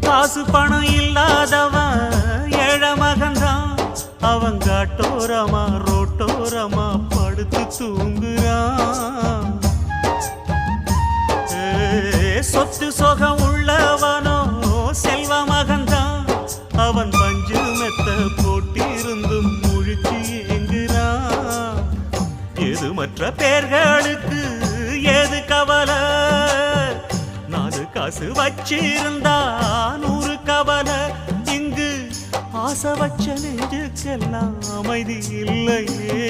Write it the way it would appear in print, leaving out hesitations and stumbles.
காசு பணம் இல்லாதவன் ஏழை மகன்தான். அவன் காட்டோரமா ரோட்டோரமா படுத்து தூங்குறான். சொத்து சொகம் உள்ளவனோ செல்வ மகன்தான். அவன் பஞ்சு மெத்த போட்டிருந்தும் முழிச்சு ஏங்குறான். எது மற்ற பேர்களுக்கு ஏது கவலை? 4 காசு வச்சிருந்தா 100 கவலை. இங்கு ஆசை வச்ச நெஞ்சுக்கெல்லாம் அமைதி இல்லையே.